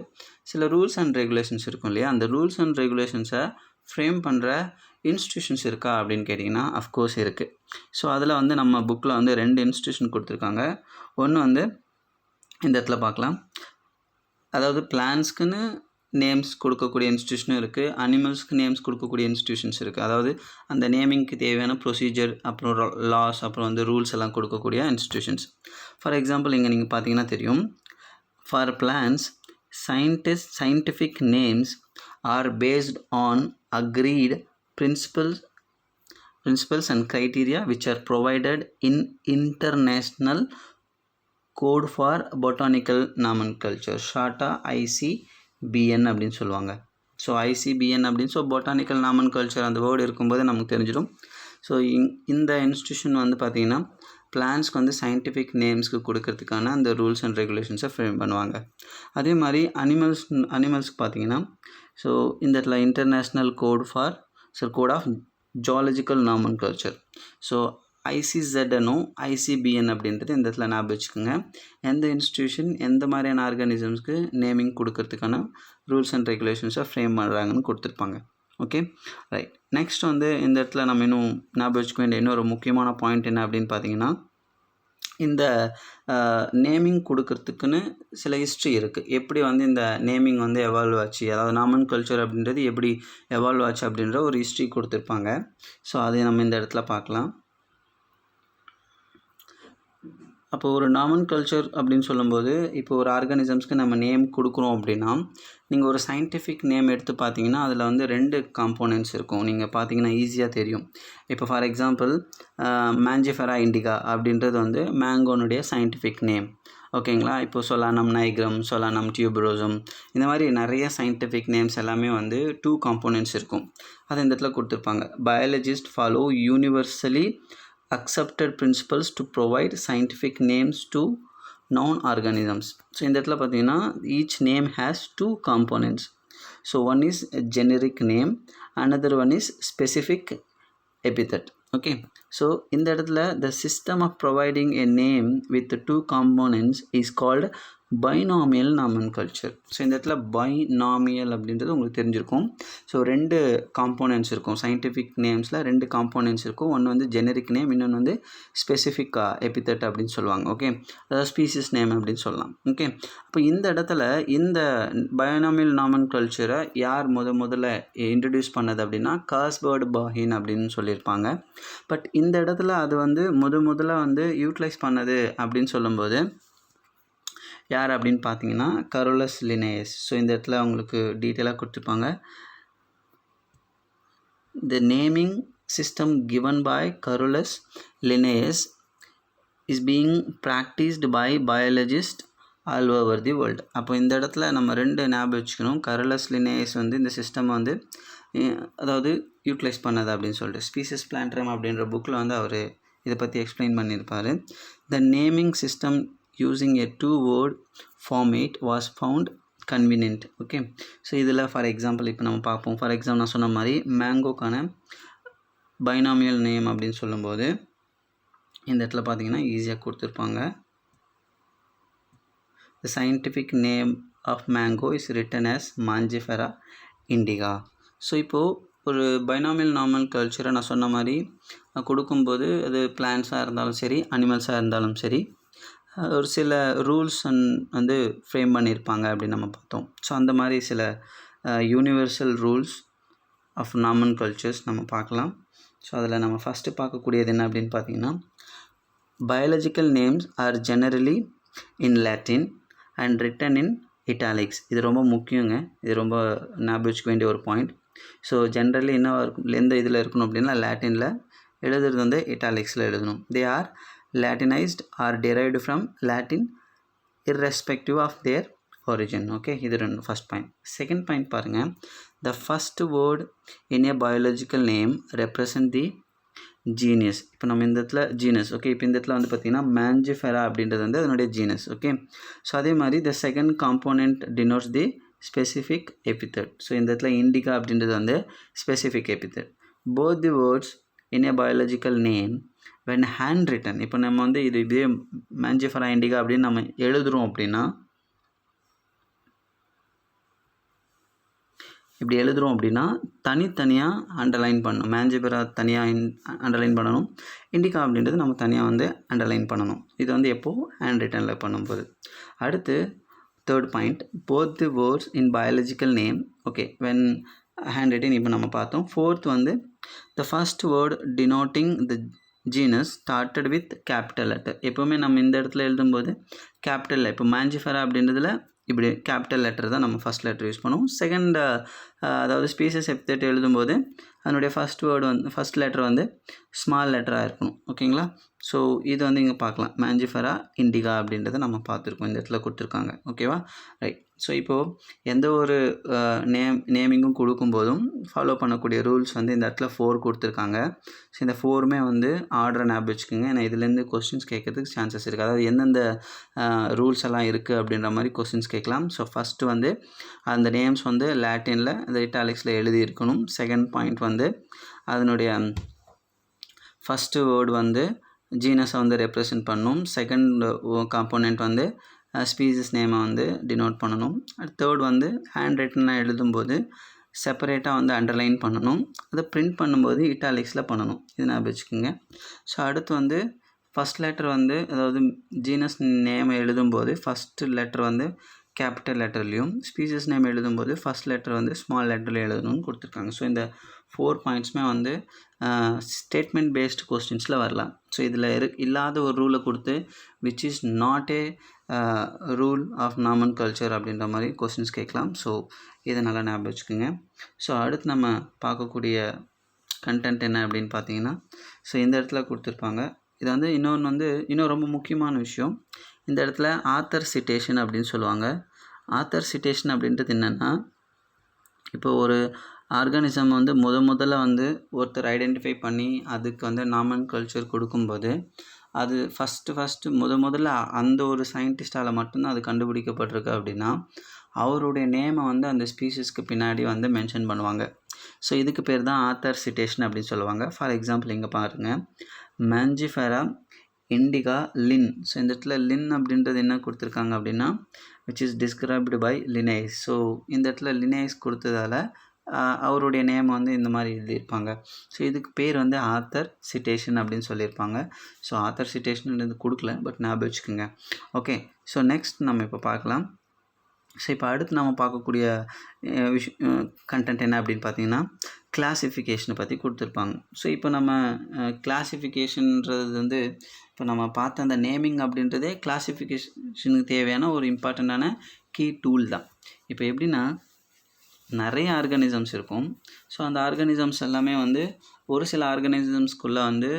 சில ரூல்ஸ் அண்ட் ரெகுலேஷன்ஸ் இருக்கும் இல்லையா, அந்த ரூல்ஸ் அண்ட் ரெகுலேஷன்ஸை ஃப்ரேம் பண்ணுற இன்ஸ்டியூஷன்ஸ் இருக்கா அப்படின்னு கேட்டிங்கன்னா அஃப்கோர்ஸ் இருக்குது. ஸோ அதில் வந்து நம்ம புக்கில் வந்து 2 இன்ஸ்டியூஷன் கொடுத்துருக்காங்க. ஒன்று வந்து இந்த இடத்துல பார்க்கலாம், அதாவது பிளான்ஸ்க்குன்னு நேம்ஸ் கொடுக்கக்கூடிய இன்ஸ்டியூஷனும் இருக்குது, அனிமல்ஸ்க்கு நேம்ஸ் கொடுக்கக்கூடிய இன்ஸ்டியூஷன்ஸ் இருக்குது. அதாவது அந்த நேமிங்க்கு தேவையான ப்ரொசீஜர் அப்புறம் லாஸ் அப்புறம் வந்து ரூல்ஸ் எல்லாம் கொடுக்கக்கூடிய இன்ஸ்டியூஷன்ஸ். ஃபார் எக்ஸாம்பிள் இங்கே நீங்கள் பார்த்தீங்கன்னா தெரியும், for plans scientific names are based on agreed principles and criteria which are provided in international code for botanical nomenclature, ஷார்ட்டாக ICBN அப்படின்னு சொல்லுவாங்க. ஸோ ICBN அப்படின்னு பொட்டானிக்கல் நாமன்கல்ச்சர் அந்த வேர்டு இருக்கும்போது நமக்கு தெரிஞ்சிடும். ஸோ இந்த இன்ஸ்டியூஷன் வந்து பார்த்திங்கன்னா பிளான்ஸ்க்கு வந்து சயின்டிஃபிக் நேம்ஸ்க்கு கொடுக்கறதுக்கான அந்த ரூல்ஸ் அண்ட் ரெகுலேஷன்ஸை ஃப்ரேம் பண்ணுவாங்க. அதே மாதிரி அனிமல்ஸ்க்கு பார்த்தீங்கன்னா ஸோ இந்த இடத்துல international code of zoological nomenclature. So ICZNO ICBN அப்படின்றது இந்த இடத்துல ஞாபகம் வச்சுக்கோங்க. எந்த இன்ஸ்டியூஷன் எந்த மாதிரியான ஆர்கானிசம்ஸ்க்கு நேமிங் கொடுக்கறதுக்கான ரூல்ஸ் அண்ட் ரெகுலேஷன்ஸை ஃப்ரேம் பண்ணுறாங்கன்னு கொடுத்துருப்பாங்க. Okay right. நெக்ஸ்ட் வந்து இந்த இடத்துல நம்ம இன்னும் ஞாபகம் வச்சுக்க வேண்டிய இன்னொரு முக்கியமான பாயிண்ட் என்ன அப்படின்னு பார்த்தீங்கன்னா, இந்த நேமிங் கொடுக்கறதுக்குன்னு சில ஹிஸ்ட்ரி இருக்குது. எப்படி வந்து இந்த நேமிங் வந்து எவால்வ் ஆச்சு, அதாவது நாமன் கல்ச்சர் அப்படின்றது எப்படி எவால்வ் ஆச்சு அப்படின்ற ஒரு ஹிஸ்ட்ரி கொடுத்துருப்பாங்க. ஸோ அதை நம்ம இந்த இடத்துல பார்க்கலாம். அப்போ ஒரு நாமன் கல்ச்சர் அப்படின்னு சொல்லும்போது இப்போ ஒரு ஆர்கானிசம்ஸ்க்கு நம்ம நேம் கொடுக்குறோம் அப்படின்னா நீங்கள் ஒரு சயின்டிஃபிக் நேம் எடுத்து பார்த்தீங்கன்னா அதில் வந்து 2 காம்போனன்ட்ஸ் இருக்கும். நீங்கள் பார்த்தீங்கன்னா ஈஸியாக தெரியும். இப்போ ஃபார் எக்ஸாம்பிள் மாஞ்சிஃபெரா இண்டிகா அப்படின்றது வந்து மேங்கோனுடைய சயின்டிஃபிக் நேம். ஓகேங்களா. இப்போ சொலானம் நைக்ரம், சொலானம் டியூபரோசம், இந்த மாதிரி நிறைய சயின்டிஃபிக் நேம்ஸ் எல்லாமே வந்து 2 காம்போனன்ட்ஸ் இருக்கும். அதை இந்த இடத்துல கொடுத்துருப்பாங்க. Biologist follow universally accepted principles to provide scientific names to known organisms. So இந்த இடத்துல பார்த்தீங்கன்னா each name has 2 components. So one is a generic name, another one is specific epithet. Okay, so இந்த இடத்துல the system of providing a name with the 2 components is called binomial nomenclature. So இந்த இடத்துல பைனாமியல் அப்படின்றது உங்களுக்கு தெரிஞ்சிருக்கும். ஸோ 2 காம்போனன்ட்ஸ் இருக்கும். சயின்டிஃபிக் நேம்ஸில் 2 காம்போனன்ட்ஸ் இருக்கும். ஒன்று வந்து ஜெனரிக் நேம், இன்னொன்று வந்து ஸ்பெசிஃபிக் எபித்தட் அப்படின்னு சொல்லுவாங்க. ஓகே, அதாவது ஸ்பீசிஸ் நேம் அப்படின்னு சொல்லலாம். ஓகே, அப்போ இந்த இடத்துல இந்த பைனாமியல் நாமன்கல்ச்சரை யார் முதல்ல இன்ட்ரடியூஸ் பண்ணது அப்படின்னா காஸ்பர்ட் பாஹின் அப்படின்னு சொல்லியிருப்பாங்க. பட் இந்த இடத்துல அது வந்து முதல்ல வந்து யூட்டிலைஸ் பண்ணது அப்படின்னு சொல்லும்போது யார் அப்படின்னு பார்த்தீங்கன்னா கரோலஸ் லினேயஸ். ஸோ இந்த இடத்துல அவங்களுக்கு டீட்டெயிலாக கொடுத்துருப்பாங்க. The naming system given by Carolus Linnaeus is being practised by biologist all over the world. அப்போ இந்த இடத்துல நம்ம 2 ஞாபகம் வச்சுக்கணும். கரோலஸ் லினேயஸ் வந்து இந்த சிஸ்டம் வந்து அதாவது யூட்டிலைஸ் பண்ணது அப்படின்னு சொல்லிட்டு ஸ்பீசிஸ் பிளான்ட்ரம் அப்படின்ற புக்கில் வந்து அவர் இதை பற்றி எக்ஸ்பிளைன் பண்ணியிருப்பார். த naming system using a 2-word format was found convenient. Okay, so இதில் ஃபார் எக்ஸாம்பிள் இப்போ நம்ம பார்ப்போம். ஃபார் எக்ஸாம்பிள் நான் சொன்ன மாதிரி மேங்கோக்கான பைனாமியல் நேம் அப்படின்னு சொல்லும்போது இந்த இடத்துல பார்த்தீங்கன்னா ஈஸியாக கொடுத்துருப்பாங்க. The scientific name of mango is written as Mangifera indica. So இப்போது ஒரு பைனாமியல் நாமன்கல்ச்சரை நான் சொன்ன மாதிரி கொடுக்கும்போது அது பிளான்ஸாக இருந்தாலும் சரி அனிமல்ஸாக இருந்தாலும் சரி ஒரு சில ரூல்ஸ் வந்து ஃப்ரேம் பண்ணியிருப்பாங்க அப்படின்னு நம்ம பார்த்தோம். ஸோ அந்த மாதிரி சில யூனிவர்சல் ரூல்ஸ் ஆஃப் நாமன் கல்ச்சர்ஸ் நம்ம பார்க்கலாம். ஸோ அதில் நம்ம ஃபஸ்ட்டு பார்க்கக்கூடியது என்ன அப்படின்னு பார்த்தீங்கன்னா, biological names R generally in Latin and written in italics. இது ரொம்ப முக்கியங்க, இது ரொம்ப ஞாபகம் வச்சுக்க வேண்டிய ஒரு பாயிண்ட். ஸோ ஜென்ரலி என்ன இருக்கும், எந்த இதில் இருக்கணும் அப்படின்னா லாட்டினில் எழுதுறது வந்து இட்டாலிக்ஸில் எழுதணும். They are latinised or derived from Latin irrespective of their origin. Okay, இது ஃபஸ்ட் பாயிண்ட். செகண்ட் பாயிண்ட் பாருங்கள், the first word in a biological name represent the genus. இப்போ நம்ம இந்த இடத்துல ஜீனஸ், ஓகே, இப்போ இந்த இடத்துல வந்து பார்த்திங்கன்னா மேஞ்சிஃபெரா அப்படின்றது வந்து அதனுடைய ஜீனஸ். ஓகே, ஸோ அதே மாதிரி the second component denotes the specific epithet. So இந்த இடத்துல இண்டிகா அப்படின்றது வந்து specific epithet. Both the words in a biological name when hand written, இப்போ நம்ம வந்து இதே மேஞ்சிஃபெரா இண்டிகா அப்படின்னு நம்ம எழுதுகிறோம் அப்படின்னா, இப்படி எழுதுகிறோம் அப்படின்னா தனித்தனியாக அண்டர்லைன் பண்ணணும். மேஞ்சிஃபெரா தனியாக அண்டர்லைன் பண்ணணும், இண்டிகா அப்படின்றது நம்ம தனியாக வந்து அண்டர்லைன் பண்ணணும். இது வந்து எப்போது ஹேண்ட் ரிட்டனில் பண்ணும்போது. அடுத்து third point, both the words in biological name. Okay, when hand return இப்போ நம்ம பார்த்தோம். ஃபோர்த் வந்து த first word denoting the genus started with capital letter. எப்போவுமே நம்ம இந்த இடத்துல எழுதும்போது கேபிட்டல், இப்போ மேஞ்சிஃபெரா அப்படின்றதுல இப்படி கேபிட்டல் லெட்டர் தான் நம்ம ஃபஸ்ட் லெட்டர் யூஸ் பண்ணுவோம். செகண்ட் அதாவது ஸ்பீசிஸ் எபித்தட் எழுதும்போது அதனுடைய ஃபஸ்ட் லெட்டர் வந்து ஸ்மால் லெட்டராக இருக்கணும். ஓகேங்களா, ஸோ இது வந்து இங்கே பார்க்கலாம், மேஞ்சிஃபெரா இண்டிகா அப்படின்றத நம்ம பார்த்துருக்கோம், இந்த இடத்துல கொடுத்துருக்காங்க. ஓகேவா, ரைட். ஸோ இப்போது எந்த ஒரு நேமிங்கும் கொடுக்கும்போதும் ஃபாலோ பண்ணக்கூடிய ரூல்ஸ் வந்து இந்த இடத்துல 4 கொடுத்துருக்காங்க. ஸோ இந்த 4மே வந்து ஆர்டரை ஞாபகம் வச்சுக்கோங்க, ஏன்னா இதுலேருந்து கொஸ்டின்ஸ் கேட்கறதுக்கு சான்சஸ் இருக்குது. அதாவது எந்தெந்த ரூல்ஸ் எல்லாம் இருக்குது அப்படின்ற மாதிரி கொஸ்டின்ஸ் கேட்கலாம். ஸோ ஃபஸ்ட்டு வந்து அந்த நேம்ஸ் வந்து லாட்டினில் அந்த இட்டாலிக்ஸில் எழுதி இருக்கணும். செகண்ட் பாயிண்ட் வந்து அதனுடைய ஃபஸ்ட்டு வேர்டு வந்து ஜீனஸை வந்து ரெப்ரசன்ட் பண்ணணும். செகண்ட் காம்போனன்ட் வந்து ஸ்பீசிஸ் நேமை வந்து டினோட் பண்ணணும். தேர்ட் வந்து ஹேண்ட் ரிட்டனாக எழுதும்போது செப்பரேட்டாக வந்து அண்டர்லைன் பண்ணணும். அதை பிரிண்ட் பண்ணும்போது இட்டாலிக்ஸில் பண்ணணும். இது ஞாபகம் வச்சுக்கோங்க. ஸோ அடுத்து வந்து ஃபஸ்ட் லெட்டர் வந்து, அதாவது ஜீனஸ் நேமை எழுதும்போது ஃபஸ்ட்டு லெட்டர் வந்து கேபிட்டல் லெட்டர்லேயும், ஸ்பீசிஸ் நேம் எழுதும்போது ஃபஸ்ட் லெட்டர் வந்து ஸ்மால் லெட்டரில் எழுதணும்னு கொடுத்துருக்காங்க. ஸோ இந்த 4 பாயிண்ட்ஸுமே வந்து ஸ்டேட்மெண்ட் பேஸ்டு கொஸ்டின்ஸில் வரலாம். ஸோ இதில் இல்லாத ஒரு ரூலை கொடுத்து which is not a rule of nomenclature அப்படின்ற மாதிரி கொஸ்டின்ஸ் கேட்கலாம். ஸோ இதை நல்லா ஞாபகம் வச்சுக்கோங்க. ஸோ அடுத்து நம்ம பார்க்கக்கூடிய கண்டென்ட் என்ன அப்படின்னு பார்த்தீங்கன்னா, ஸோ இந்த இடத்துல கொடுத்துருப்பாங்க. இது வந்து இன்னும் ரொம்ப முக்கியமான விஷயம். இந்த இடத்துல ஆத்தர் சிட்டேஷன் அப்படின்னு சொல்லுவாங்க. ஆத்தர் சிட்டேஷன் அப்படின்றது என்னென்னா, இப்போ ஒரு ஆர்கானிசம் வந்து முதல்ல வந்து ஒருத்தர் ஐடென்டிஃபை பண்ணி அதுக்கு வந்து நாமன் கல்ச்சர் கொடுக்கும்போது அது ஃபஸ்ட்டு முதல்ல அந்த ஒரு சயின்டிஸ்டால் மட்டும்தான் அது கண்டுபிடிக்கப்பட்டிருக்கு அப்படின்னா அவருடைய நேமை வந்து அந்த ஸ்பீஷஸ்க்கு பின்னாடி வந்து மென்ஷன் பண்ணுவாங்க. ஸோ இதுக்கு பேர் தான் ஆத்தர் சிட்டேஷன் அப்படின்னு சொல்லுவாங்க. ஃபார் எக்ஸாம்பிள் இங்கே பாருங்கள், மேஞ்சிஃபெரா இண்டிகா லின். ஸோ இந்த இடத்துல லின் அப்படின்றது என்ன கொடுத்துருக்காங்க அப்படின்னா which is described by Linnaeus. So இந்த இடத்துல லினேஸ் கொடுத்ததால் அவருடைய நேம் வந்து இந்த மாதிரி எழுதியிருப்பாங்க. ஸோ இதுக்கு பேர் வந்து ஆத்தர் சிட்டேஷன் அப்படின்னு சொல்லியிருப்பாங்க. ஸோ ஆத்தர் சிட்டேஷன் இது கொடுக்கல, பட் ஞாபகம் வச்சுக்கோங்க. ஓகே, ஸோ நெக்ஸ்ட் நம்ம இப்போ பார்க்கலாம். ஸோ இப்போ அடுத்து நம்ம பார்க்கக்கூடிய கண்டென்ட் என்ன அப்படின்னு பார்த்தீங்கன்னா, கிளாசிஃபிகேஷனை பற்றி கொடுத்துருப்பாங்க. ஸோ இப்போ நம்ம கிளாசிஃபிகேஷன்றது வந்து இப்போ நம்ம பார்த்த அந்த நேமிங் அப்படின்றதே கிளாசிஃபிகேஷனுக்கு தேவையான ஒரு இம்பார்ட்டண்ட்டான கீ டூல் தான். இப்போ எப்படின்னா, நிறைய ஆர்கானிசம்ஸ் இருக்கும். ஸோ அந்த ஆர்கானிசம்ஸ் எல்லாமே வந்து ஒரு சில ஆர்கானிசம்ஸ்குள்ளே வந்து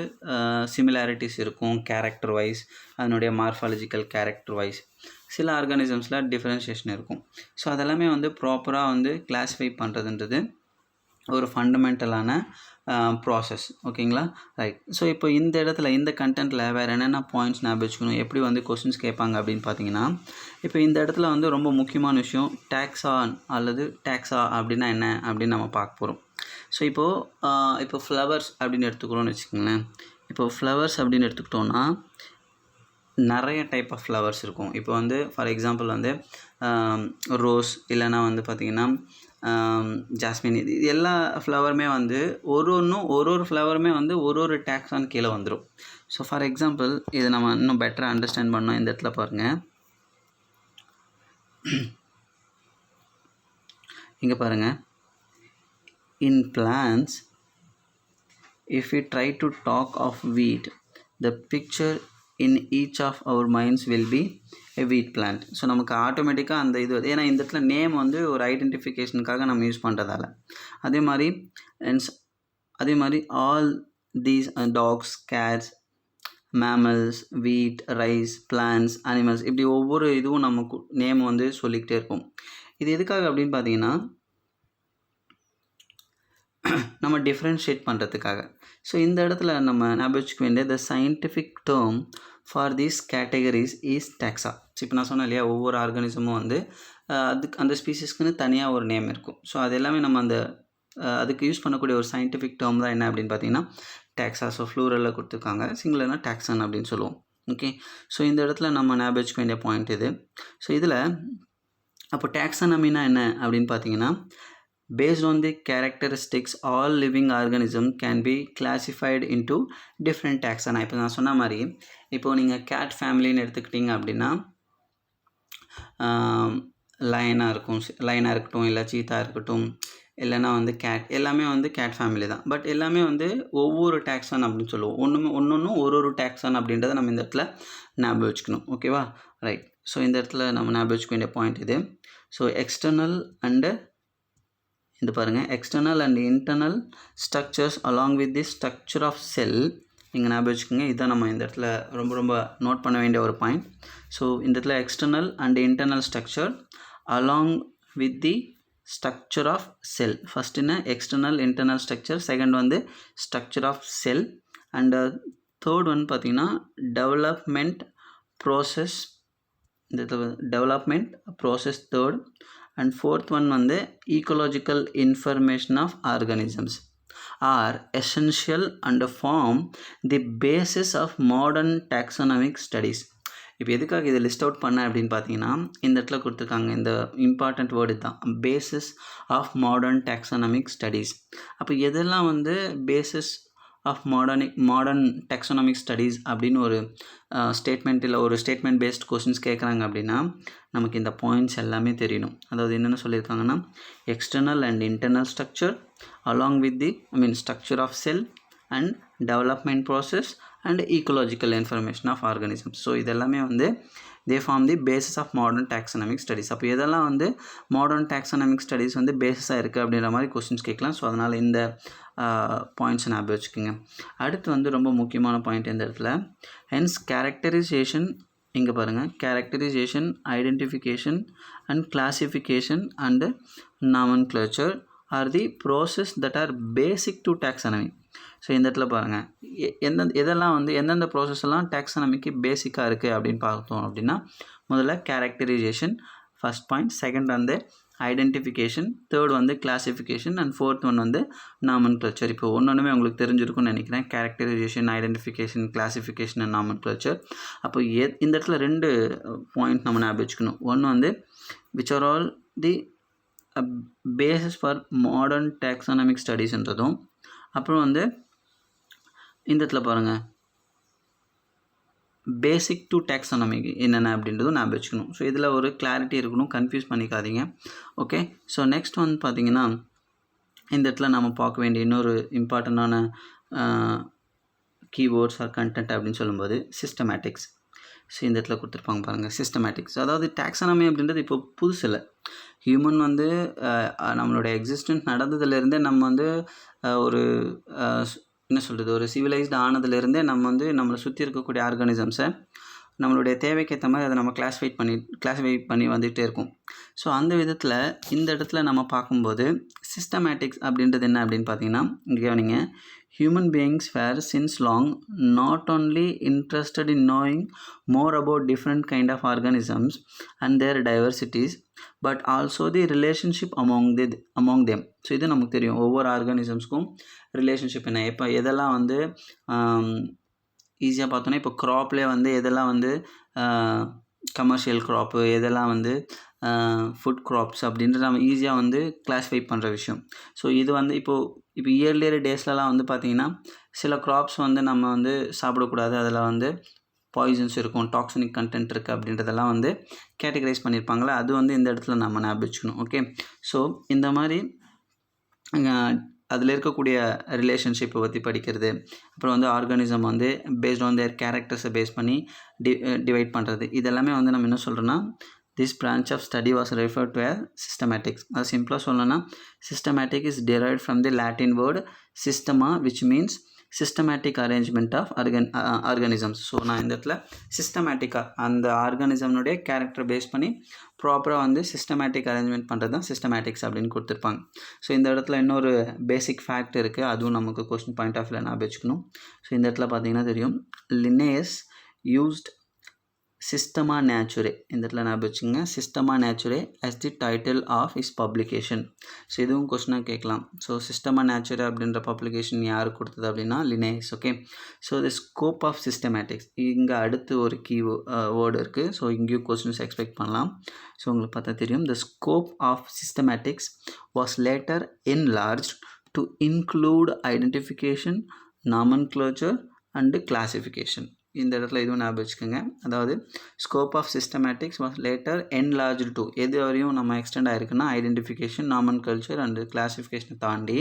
சிமிலாரிட்டிஸ் இருக்கும் கேரக்டர் வைஸ், அதனுடைய மார்ஃபாலஜிக்கல் கேரக்டர் வைஸ். சில ஆர்கானிசம்ஸில் டிஃப்ரென்ஷியேஷன் இருக்கும். ஸோ அதெல்லாமே வந்து ப்ராப்பராக வந்து கிளாஸிஃபை பண்ணுறதுன்றது ஒரு ஃபண்டமெண்டலான ப்ராசஸ். ஓகேங்களா, ரைட். ஸோ இப்போ இந்த இடத்துல இந்த கண்டென்ட்டில் வேறு என்னென்ன பாயிண்ட்ஸ் ஞாபகம் வச்சுக்கணும், எப்படி வந்து கொஸ்டின்ஸ் கேட்பாங்க அப்படின்னு பார்த்தீங்கன்னா, இப்போ இந்த இடத்துல வந்து ரொம்ப முக்கியமான விஷயம் டாக்ஸான் அல்லது டாக்ஸா அப்படின்னா என்ன அப்படின்னு நம்ம பார்க்க போகிறோம். ஸோ இப்போ ஃப்ளவர்ஸ் அப்படின்னு எடுத்துக்கிறோன்னு வச்சுக்கோங்களேன். இப்போ ஃப்ளவர்ஸ் அப்படின்னு எடுத்துக்கிட்டோன்னா நிறைய டைப் ஆஃப் ஃப்ளவர்ஸ் இருக்கும். இப்போ வந்து ஃபார் எக்ஸாம்பிள் வந்து ரோஸ், இல்லைனா வந்து பார்த்திங்கன்னா ஜாஸ்மின், இது எல்லா ஃப்ளவருமே வந்து ஒரு ஃப்ளவருமே வந்து ஒரு டாக்ஸான் கீழே வந்துடும். ஸோ ஃபார் எக்ஸாம்பிள் இது நம்ம இன்னும் பெட்டராக அண்டர்ஸ்டாண்ட் பண்ணோம். இந்த இடத்துல பாருங்கள், இங்கே பாருங்கள், in plants, if we try to talk of wheat, the picture in each of our minds will be a wheat plant. So நமக்கு ஆட்டோமேட்டிக்காக அந்த இது ஏன்னா இந்த இடத்துல நேம் வந்து ஒரு ஐடென்டிஃபிகேஷனுக்காக நம்ம யூஸ் பண்ணுறதால அதே மாதிரி all these dogs, cats, mammals, wheat, rice, plants, animals, இப்படி ஒவ்வொரு இதுவும் நமக்கு நேம் வந்து சொல்லிக்கிட்டே இருக்கும். இது எதுக்காக அப்படின்னு பார்த்தீங்கன்னா நம்ம டிஃப்ரென்ஷியேட் பண்ணுறதுக்காக. ஸோ இந்த இடத்துல நம்ம ஞாபகம் வச்சுக்க வேண்டிய the scientific term for these categories is taxa. இப்போ நான் சொன்னேன் இல்லையா, ஒவ்வொரு ஆர்கானிசமும் வந்து அதுக்கு அந்த ஸ்பீசிஸ்க்குன்னு தனியாக ஒரு நேம் இருக்கும். ஸோ அது எல்லாமே நம்ம அந்த அதுக்கு யூஸ் பண்ணக்கூடிய ஒரு சயின்டிஃபிக் டேர்ம் தான் என்ன அப்படின்னு பார்த்தீங்கன்னா டேக்ஸா. ஸோ ஃப்ளூரலில் கொடுத்துருக்காங்க, சிங்குலர்னா டாக்ஸன் அப்படின்னு சொல்லுவோம். ஓகே, ஸோ இந்த இடத்துல நம்ம ஞாபகம் வச்சுக்க வேண்டிய பாயிண்ட் இது. ஸோ இதில் அப்போ டாக்ஸானமினா என்ன அப்படின்னு பார்த்தீங்கன்னா based on the characteristics all living organism can be classified into different taxa. இப்போ நான் சொன்ன மாதிரி இப்போது நீங்கள் கேட் ஃபேமிலின்னு எடுத்துக்கிட்டிங்க அப்படின்னா லைனாக இருக்கட்டும், இல்லை சீத்தா இருக்கட்டும், இல்லைனா வந்து கேட், எல்லாமே வந்து கேட் ஃபேமிலி தான். பட் எல்லாமே வந்து ஒவ்வொரு டாக்ஸான் அப்படின்னு சொல்லுவோம். ஒன்றும் ஒரு டாக்ஸான் அப்படின்றத நம்ம இந்த இடத்துல ஞாபகம் வச்சுக்கணும். ஓகேவா, ரைட். ஸோ இந்த இடத்துல நம்ம ஞாபகம் வச்சுக்க வேண்டிய பாயிண்ட் இது. ஸோ எக்ஸ்டர்னல் அண்டு இது பாருங்கள், external and internal structures along with the structure of cell. இங்கே ஞாபகம் வச்சுக்கோங்க, இதுதான் நம்ம இந்த இடத்துல ரொம்ப நோட் பண்ண வேண்டிய ஒரு பாயிண்ட். ஸோ இந்த இடத்துல external and internal structure along with the structure of cell. First என்ன எக்ஸ்டர்னல் இன்டர்னல் ஸ்ட்ரக்சர், செகண்ட் வந்து structure of cell, and third வந்து பார்த்திங்கன்னா டெவலப்மெண்ட் ப்ராசஸ். இந்த development process third, and fourth one வந்து ecological information of organisms are essential and form the basis of modern taxonomic studies. இப்போ எதுக்காக இதை லிஸ்ட் அவுட் பண்ண அப்படின்னு பார்த்தீங்கன்னா இந்த இடத்துல கொடுத்துருக்காங்க, இந்த இம்பார்ட்டண்ட் வேர்டு தான் basis of modern taxonomic studies. அப்போ எதெல்லாம் வந்து basis of modern taxonomic studies அப்படின்னு ஒரு ஸ்டேட்மெண்ட்டில் ஒரு ஸ்டேட்மெண்ட் பேஸ்ட் கொஸ்டின்ஸ் கேட்குறாங்க அப்படின்னா நமக்கு இந்த பாயிண்ட்ஸ் எல்லாமே தெரியணும். அதாவது என்னென்ன சொல்லியிருக்காங்கன்னா external and internal structure along with the structure of cell and development process and ecological information of organisms. So இதெல்லாமே வந்து they form the basis of modern taxonomic studies. அப்போ எதெல்லாம் வந்து மாடர்ன் டாக்ஸானமிக் ஸ்டடீஸ் வந்து பேசிஸாக இருக்குது அப்படின்ற மாதிரி கொஸ்டின்ஸ் கேட்கலாம். ஸோ அதனால் இந்த பாயிண்ட்ஸ் ஞாபகம் வச்சுக்கோங்க. அடுத்து வந்து ரொம்ப முக்கியமான பாயிண்ட் இந்த இடத்துல ஹென்ஸ் கேரக்டரைசேஷன். இங்கே பாருங்கள், characterisation, identification and classification and nomenclature are the process that are basic to taxonomy. So இந்த இடத்துல பாருங்கள் எதெல்லாம் வந்து எந்தெந்த ப்ராசஸ் எல்லாம் டாக்ஸானமிக்கு பேசிக்காக இருக்குது அப்படின்னு பார்த்தோம் அப்படின்னா முதல்ல கேரக்டரைசேஷன் ஃபஸ்ட் பாயிண்ட், செகண்ட் வந்து ஐடென்டிஃபிகேஷன், தேர்ட் வந்து கிளாசிஃபிகேஷன் அண்ட் ஃபோர்த் ஒன் வந்து நாமன்க்ளேச்சர். இப்போ ஒன்றுமே உங்களுக்கு தெரிஞ்சிருக்கும்னு நினைக்கிறேன், characterisation, identification, classification and nomenclature. அப்போ இந்த இடத்துல ரெண்டு பாயிண்ட் நம்ம ஞாபகம் வச்சுக்கணும். ஒன்று வந்து which are all the basis for modern taxonomic ஸ்டடீஸ்ன்றதும், அப்புறம் வந்து இந்த இடத்துல பாருங்கள் பேசிக் டு டாக்ஸானமிக் என்னென்ன அப்படின்றதும் ஞாபகம் வச்சுக்கணும். ஸோ இதில் ஒரு கிளாரிட்டி இருக்கணும், கன்ஃபியூஸ் பண்ணிக்காதீங்க. ஓகே, ஸோ நெக்ஸ்ட் வந்து பார்த்திங்கன்னா இந்த இடத்துல நம்ம பார்க்க வேண்டிய இன்னொரு இம்பார்ட்டண்ட்டான கீவேர்ட்ஸ் ஆர் கண்டென்ட் அப்படின்னு சொல்லும்போது சிஸ்டமேட்டிக்ஸ். ஸோ இந்த இடத்துல கொடுத்துருப்பாங்க பாருங்கள் சிஸ்டமேட்டிக்ஸ். அதாவது டாக்ஸானமி அப்படின்றது இப்போ புதுசு இல்லை. ஹியூமன் வந்து நம்மளோட எக்ஸிஸ்டன்ஸ் நடந்ததுலேருந்தே நம்ம வந்து ஒரு என்ன சொல்கிறது, ஒரு சிவிலைஸ்டு ஆனதுலேருந்தே நம்ம வந்து நம்மளை சுற்றி இருக்கக்கூடிய ஆர்கானிசம்ஸை நம்மளுடைய தேவைக்கேற்ற மாதிரி அதை நம்ம கிளாஸிஃபை பண்ணி வந்துகிட்டே இருக்கும். ஸோ அந்த விதத்தில் இந்த இடத்துல நம்ம பார்க்கும்போது சிஸ்டமேட்டிக்ஸ் அப்படின்றது என்ன அப்படின்னு பார்த்தீங்கன்னா இங்கே கவனிங்க, human beings were since long not only interested in knowing more about different kind of organisms and their diversities but also the relationship among them. So இது நமக்கு தெரியும், ஒவ்வொரு ஆர்கானிசம்ஸ்க்கும் ரிலேஷன்ஷிப் என்ன. இப்போ எதெல்லாம் வந்து ஈஸியாக பார்த்தோன்னா இப்போ க்ராப்லேயே வந்து எதெல்லாம் வந்து கமர்ஷியல் க்ராப்பு, எதெல்லாம் வந்து ஃபுட் க்ராப்ஸ் அப்படின்றது நம்ம ஈஸியாக வந்து கிளாஸிஃபை பண்ணுற விஷயம். ஸோ இது வந்து இப்போ இயர்லியர் டேஸ்லலாம் வந்து பார்த்திங்கன்னா சில க்ராப்ஸ் வந்து நம்ம வந்து சாப்பிடக்கூடாது, அதில் வந்து பாய்சன்ஸ் இருக்கும், டாக்ஸினிக் கண்டென்ட் இருக்குது அப்படின்றதெல்லாம் வந்து கேட்டகரைஸ் பண்ணியிருப்பாங்களே, அது வந்து இந்த இடத்துல நம்ம ஞாபகம் வச்சுக்கணும். ஓகே, ஸோ இந்த மாதிரி அதில் இருக்கக்கூடிய ரிலேஷன்ஷிப்பை பற்றி படிக்கிறது. அப்புறம் வந்து ஆர்கானிசம் வந்து பேஸ்ட் ஆன் தேர் கேரக்டர்ஸை பேஸ் பண்ணி டிவைட் பண்ணுறது. இதெல்லாமே வந்து நம்ம என்ன சொல்கிறோன்னா this branch of study was referred to as systematics. அது சிம்பிளாக சொல்லணும்னா systematic is derived from the Latin word systema which means systematic arrangement of organisms. So நான் இந்த இடத்துல சிஸ்டமேட்டிக்காக அந்த ஆர்கானிசம்னுடைய கேரக்டர் பேஸ் பண்ணி ப்ராப்பராக வந்து சிஸ்டமேட்டிக் அரேஞ்ச்மெண்ட் பண்ணுறது தான் சிஸ்டமேட்டிக்ஸ் அப்படின்னு கொடுத்துருப்பாங்க. ஸோ இந்த இடத்துல இன்னொரு பேசிக் ஃபேக்ட் இருக்குது, அதுவும் நமக்கு கொஸ்டின் பாயிண்ட் ஆஃப் வியூவில் ஞாபகம் வச்சுக்கணும். ஸோ இந்த இடத்துல பார்த்தீங்கன்னா தெரியும், லின்னேயஸ் யூஸ்ட் சிஸ்டமா நேச்சுரே, இந்த இடத்துல ஞாபகம் வச்சுங்க, Systema Naturae as the title of his publication. ஸோ இதுவும் கொஸ்டினாக கேட்கலாம். ஸோ சிஸ்டமா நேச்சுரே அப்படின்ற பப்ளிகேஷன் யார் கொடுத்தது அப்படின்னா Linnaeus. Okay, so the scope of systematics, இங்கே அடுத்து ஒரு கீ வேர்டு இருக்குது. ஸோ இங்கேயும் கொஸ்டின்ஸ் எக்ஸ்பெக்ட் பண்ணலாம். ஸோ உங்களுக்கு பார்த்தா தெரியும், the scope of systematics was later enlarged to include identification, nomenclature and classification. இந்த இடத்துல இதுவும் ஞாபகம் வச்சுக்கோங்க. அதாவது scope of systematics was later enlarge to, எது வரையும் நம்ம எக்ஸ்டெண்ட் ஆகிருக்குன்னா ஐடென்டிஃபிகேஷன், நாமன்கல்ச்சர் அண்டு கிளாசிஃபிகேஷனை தாண்டி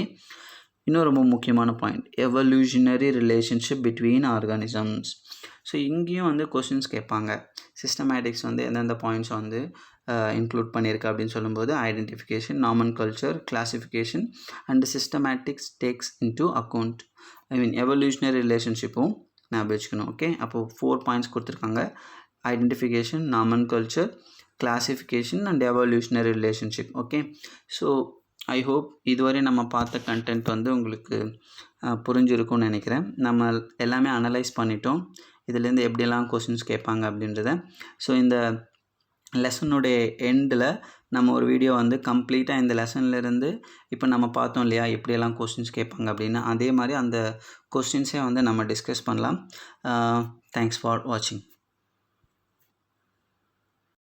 இன்னும் ரொம்ப முக்கியமான point, evolutionary relationship between organisms. So இங்கேயும் வந்து கொஸ்டின்ஸ் கேட்பாங்க, சிஸ்டமேட்டிக்ஸ் வந்து எந்தெந்த பாயிண்ட்ஸ் வந்து இன்க்ளூட் பண்ணியிருக்கு அப்படின்னு சொல்லும்போது identification, nomenclature, classification and systematics takes into account evolutionary ரிலேஷன்ஷிப்பும் ஞாபகம் வச்சுக்கணும். ஓகே, அப்போது 4 பாயிண்ட்ஸ் கொடுத்துருக்காங்க, identification, nomenclature, classification and evolutionary relationship. Okay, so I hope இதுவரை நம்ம பார்த்த கண்டென்ட் வந்து உங்களுக்கு புரிஞ்சிருக்கும்னு நினைக்கிறேன். நம்ம எல்லாமே அனலைஸ் பண்ணிட்டோம், இதுலேருந்து எப்படியெல்லாம் கொஸ்டின்ஸ் கேட்பாங்க அப்படின்றத. ஸோ இந்த லெசனுடைய எண்டில் நம்ம ஒரு வீடியோ வந்து கம்ப்ளீட்டாக இந்த லெசன்லேருந்து இப்போ நம்ம பார்த்தோம் இல்லையா எப்படியெல்லாம் கொஸ்டின்ஸ் கேட்பாங்க அப்படின்னு, அதே மாதிரி அந்த கொஸ்டின்ஸே வந்து நம்ம டிஸ்கஸ் பண்ணலாம். தேங்க்ஸ் ஃபார் வாட்சிங்.